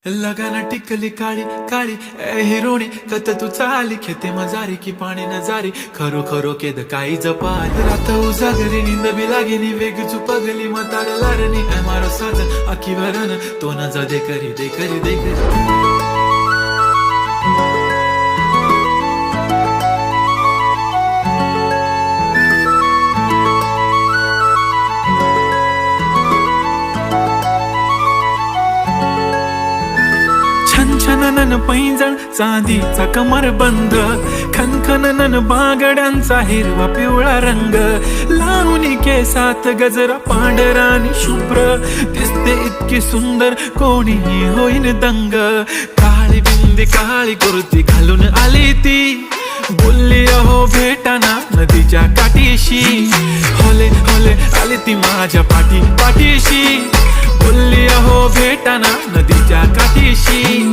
लगाना टिकली काळी काळी ए हिरोणी कत तू चाली खेते मजारी की पाणी नजारी खरो खरो केद काही जपाल रात उजागरी निंद बी लागेनी वेग चुपगली मतार लारणी मारो साज आखी भरन तो न जा दे करी दे करी दे करी छनछनन पैंजण चांदीचा कमर बंद खनखनन बागड्यांचा हिरवा पिवळा रंग लावणी केसात गजरा पांढरा आणि शुभ्र दिसते इतकी सुंदर कोणीही होईन दंग काळी बिंदी काळी कुर्ती घालून आली ती बोलली अहो भेटाना नदीच्या काठीशी होले होले आली ती माझ्या पाठीशी बोलली अहो भेटाना नदीच्या काठीशी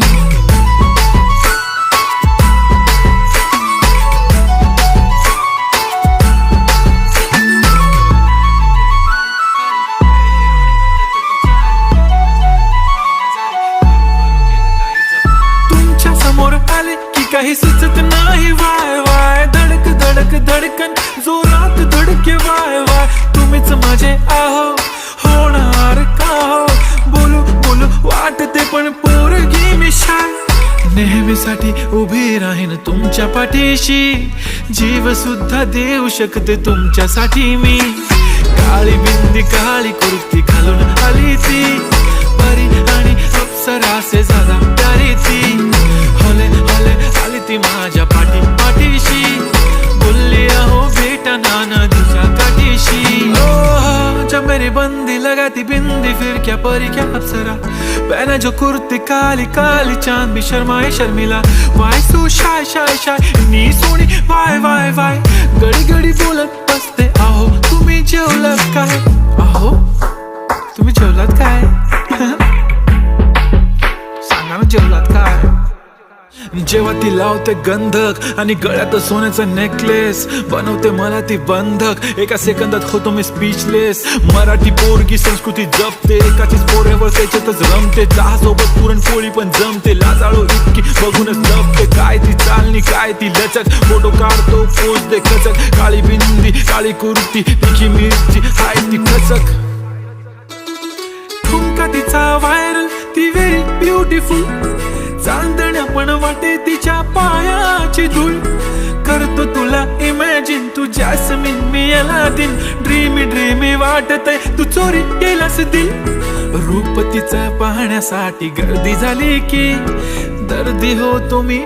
तुमच्या समोर आले की काही सुचत नाही वाय वाय धडक धडक धडकन जोरात धडके वाय वाय तुम्हीच माझे आहो होणार का हो बोलू बोलू वाटते पण पोरगी मी शाय नेहमीसाठी उभी राहीन तुमच्या पाठीशी जीव सुद्धा देऊ शकते तुमच्यासाठी मी काळी बिंदी काळी कुर्ती घालून आली ती परी आणि अप्सरासे झाला प्यारी ती होले होले आली ती माझ्या पाठीशी बोलली अहो भेटना नदीच्या काठीशी जब मेरी बंदी लगाती बिंदी फिर क्या परी क्या अप्सरा पहने जो कुर्ती काली काली चांद भी शर्माए शर्मिला why so shy shy shy नी सोनी वाय वाय वाय गडी गडी बोलत बसते आहो तुम्ही जेवलात काय आहो तुम्ही जेवलात काय सांगा ना जेवलात काय जेव्हा ती लावते गंधक आणि गळ्यात सोन्याचं नेकलेस बनवते मला ती बंधक एका सेकंदात होतो मी स्पीचलेस मराठी पोरगी संस्कृती जपते एकाचीच पोरेवर त्याच्यातच रमते चहासोबत पुरणपोळी पण जमते लाजाळू इतकी बघूनच जपते काय ती चालणी काय ती लचक फोटो काढतो पोज दे खचक काळी बिंदी काळी कुर्ती तिखी मिरची हाय ती खचक ठुमका तिचा व्हायरल ती व्हेरी ब्युटिफुल चांदण्या पण वाटे तिच्या पायाची धूळ करतो तुला इमॅजिन तू जॅस्मिन मी अलादीन ड्रीमी ड्रीमी वाटतय तू चोरी केलास दिल रूप तिचा पाहण्यासाठी गर्दी झाली की दर्दी होतो मी